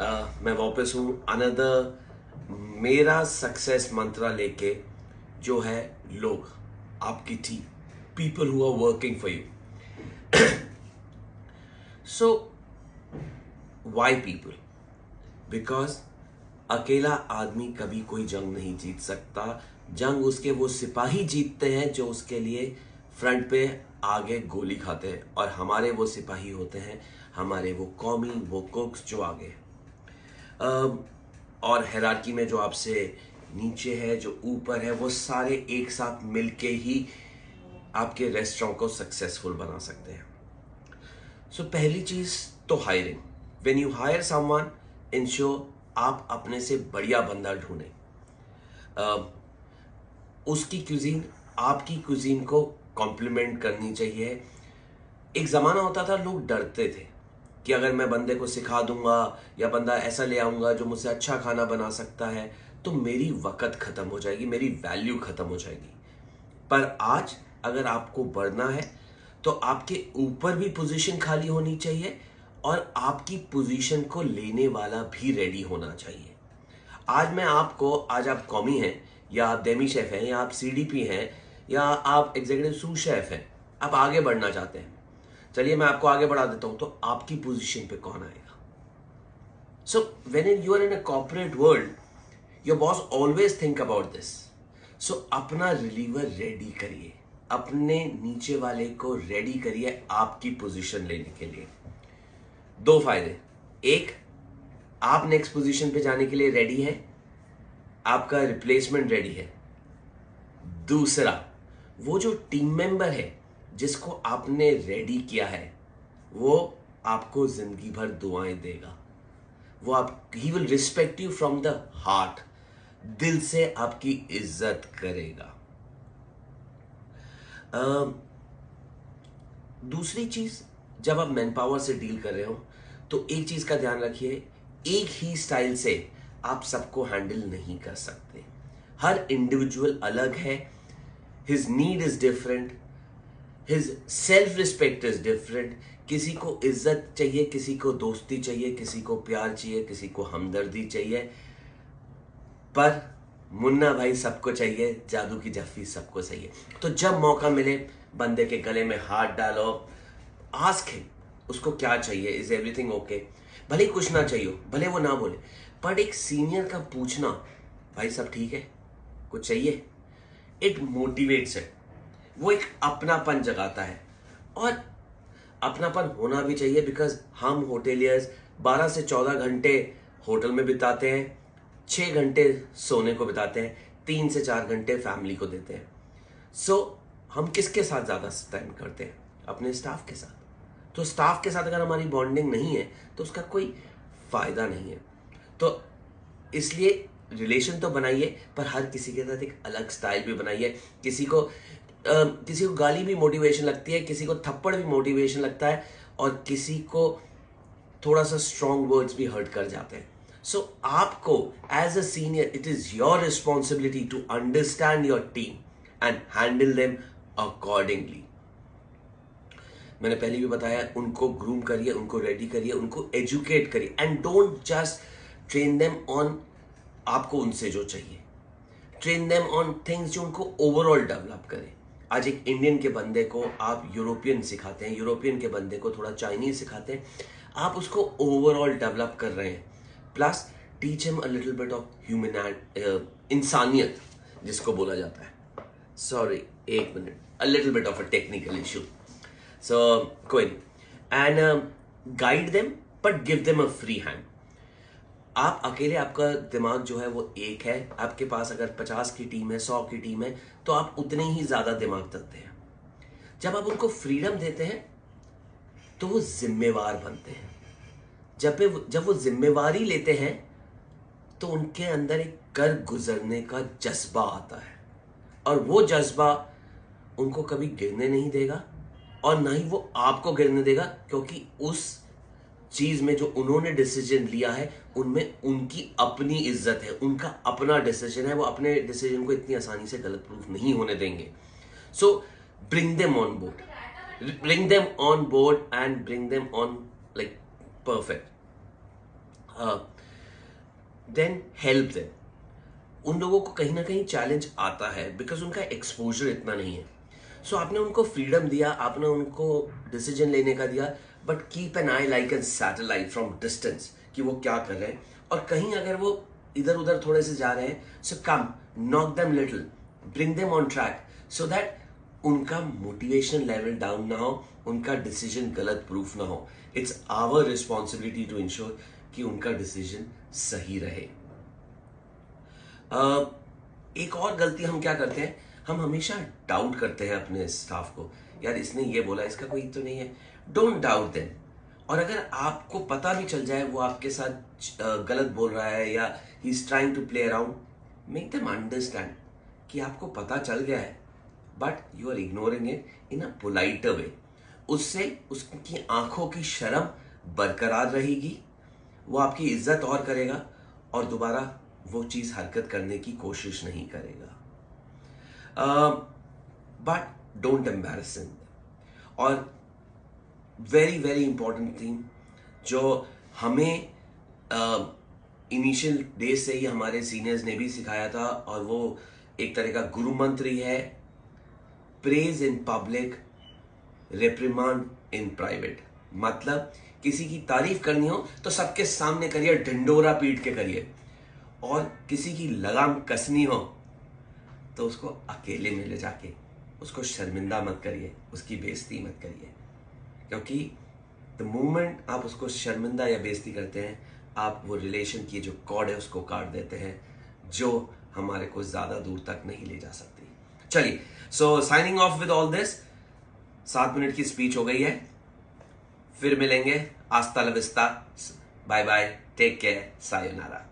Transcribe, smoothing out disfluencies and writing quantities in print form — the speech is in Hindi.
मैं वापस हूँ अनदर मेरा सक्सेस मंत्रा लेके, जो है लोग, आपकी team, people who are working for you. So why people? Because अकेला आदमी कभी कोई जंग नहीं जीत सकता। जंग उसके वो सिपाही जीतते हैं जो उसके लिए फ्रंट पे आगे गोली खाते हैं, और हमारे वो सिपाही होते हैं, हमारे वो कौमी, वो कुक्स जो आगे हैं। और हायरार्की में जो आपसे नीचे है, जो ऊपर है, वो सारे एक साथ मिलके ही आपके रेस्टोरेंट को सक्सेसफुल बना सकते हैं। सो पहली चीज तो hiring. When you hire someone, ensure आप अपने से बढ़िया बंदा ढूंढें। उसकी क्यूजीन आपकी क्यूजीन को कॉम्प्लीमेंट करनी चाहिए। एक जमाना होता था लोग डरते थे कि अगर मैं बंदे को सिखा दूंगा या बंदा ऐसा ले आऊंगा जो मुझसे अच्छा खाना बना सकता है, तो मेरी वक़्त खत्म हो जाएगी, मेरी वैल्यू खत्म हो जाएगी। पर आज अगर आपको बढ़ना है तो आपके ऊपर भी पोजीशन खाली होनी चाहिए, और आपकी पोजीशन को लेने वाला भी रेडी होना चाहिए। आज आप कॉमी हैं, या आप डेमी शेफ हैं, या आप सीडीपी हैं, या आप एग्जीक्यूटिव सूस शेफ हैं, आप आगे बढ़ना चाहते हैं। चलिए मैं आपको आगे बढ़ा देता हूं, तो आपकी पोजीशन पे कौन आएगा? So when you are in a corporate world, your boss always think about this. So अपना रिलीवर रेडी करिए, अपने नीचे वाले को रेडी करिए आपकी पोजीशन लेने के लिए। दो फायदे: एक, आप नेक्स्ट पोजीशन पे जाने के लिए रेडी हैं, आपका रिप्लेसमेंट रेडी है। दूसरा, वो जो टीम मेंबर है जिसको आपने रेडी किया है, वो आपको जिंदगी भर दुआएं देगा। He will respect you from the heart, दिल से आपकी इज्जत करेगा। दूसरी चीज, जब आप मैन पावर से डील कर रहे हो तो एक चीज का ध्यान रखिए, एक ही स्टाइल से आप सबको हैंडल नहीं कर सकते। हर इंडिविजुअल अलग है, his need is different, his self respect is different. किसी को इज्जत चाहिए, किसी को दोस्ती चाहिए, किसी को प्यार चाहिए, किसी को हमदर्दी चाहिए, पर मुन्ना भाई सबको चाहिए, जादू की जफ्फी सबको चाहिए। तो जब मौका मिले, बंदे के गले में हाथ डालो, आस्क हिम उसको क्या चाहिए, इज एवरीथिंग ओके। भले ही कुछ ना चाहिए, भले वो ना बोले, पर एक सीनियर का पूछना, भाई सब ठीक है, कुछ चाहिए, इट मोटिवेट्स इट। वो एक अपनापन जगाता है, और अपनापन होना भी चाहिए, बिकॉज हम होटेलियर्स 12 से 14 घंटे होटल में बिताते हैं, 6 घंटे सोने को बिताते हैं, 3 से 4 घंटे फैमिली को देते हैं। सो हम किसके साथ ज़्यादा स्पेंड करते हैं? अपने स्टाफ के साथ। तो स्टाफ के साथ अगर हमारी बॉन्डिंग नहीं है तो उसका कोई फायदा नहीं है। तो इसलिए रिलेशन तो बनाइए, पर हर किसी के साथ एक अलग स्टाइल भी बनाइए। किसी को गाली भी मोटिवेशन लगती है, किसी को थप्पड़ भी मोटिवेशन लगता है, और किसी को थोड़ा सा स्ट्रॉन्ग वर्ड्स भी हर्ट कर जाते हैं। सो आपको as a senior, it is your responsibility to understand your team and handle them accordingly. मैंने पहले भी बताया, उनको ग्रूम करिए, उनको रेडी करिए, उनको एजुकेट करिए, and don't just train them on आपको उनसे जो चाहिए, ट्रेन देम ऑन थिंग्स जो उनको ओवरऑल डेवलप करें। आज एक इंडियन के बंदे को आप यूरोपियन सिखाते हैं, यूरोपियन के बंदे को थोड़ा चाइनीज सिखाते हैं, आप उसको ओवरऑल डेवलप कर रहे हैं। Plus teach him a little bit of इंसानियत जिसको बोला जाता है। सॉरी, एक minute, a little bit of a technical issue. So कोई नहीं, and guide them, but give them a free hand. आप अकेले, आपका दिमाग जो है वो एक है, आपके पास अगर 50 की टीम है, 100 की टीम है, तो आप उतने ही ज्यादा दिमाग रखते हैं। जब आप उनको फ्रीडम देते हैं तो वो जिम्मेवार बनते हैं। जब वो जिम्मेवारी लेते हैं तो उनके अंदर एक कर गुजरने का जज्बा आता है, और वो जज्बा उनको कभी गिरने नहीं देगा, और ना ही वो आपको गिरने देगा, क्योंकि उस चीज में जो उन्होंने डिसीजन लिया है उनमें उनकी अपनी इज्जत है, उनका अपना डिसीजन है, वो अपने डिसीजन को इतनी आसानी से गलत प्रूफ नहीं होने देंगे। So bring them on board, bring them on board and bring them on like perfect. Then help them. उन लोगों को कहीं ना कहीं चैलेंज आता है बिकॉज उनका एक्सपोजर इतना नहीं है। सो आपने उनको फ्रीडम दिया, आपने उनको डिसीजन लेने का दिया, but keep an I like an satellite from distance कि वो क्या कर रहे हैं, और कहीं अगर वो इधर उधर थोड़े से जा रहे हैं, so come knock them little, bring them on track so that उनका मोटिवेशन लेवल डाउन ना हो, उनका डिसीजन गलत प्रूफ ना हो। It's our responsibility to ensure कि उनका डिसीजन सही रहे। एक और गलती हम क्या करते हैं, हम हमेशा डाउट करते हैं अपने स्टाफ को, यार इसने ये बोला, इसका कोई तो नहीं है। Don't doubt them. और अगर आपको पता भी चल जाए वो आपके साथ गलत बोल रहा है या he is trying to play around, make them understand कि आपको पता चल गया है but you are ignoring it in a polite way. उससे उसकी आंखों की शर्म बरकरार रहेगी, वो आपकी इज्जत और करेगा और दोबारा वो चीज हरकत करने की कोशिश नहीं करेगा। But don't embarrass him. और वेरी वेरी इंपॉर्टेंट थिंग जो हमें इनिशियल डे से ही हमारे सीनियर्स ने भी सिखाया था, और वो एक तरह का गुरु मंत्र ही है, praise in public, reprimand in private. मतलब किसी की तारीफ करनी हो तो सबके सामने करिए, ढिंडोरा पीट के करिए, और किसी की लगाम कसनी हो तो उसको अकेले में ले जाके उसको शर्मिंदा मत करिए, उसकी बेइज्जती मत करिए, क्योंकि द मोमेंट आप उसको शर्मिंदा या बेइज्जती करते हैं, आप वो रिलेशन की जो कॉर्ड है उसको काट देते हैं, जो हमारे को ज्यादा दूर तक नहीं ले जा सकती। चलिए, so signing off with all this. 7 minute की स्पीच हो गई है, फिर मिलेंगे। Hasta la vista, bye bye, take care, sayonara.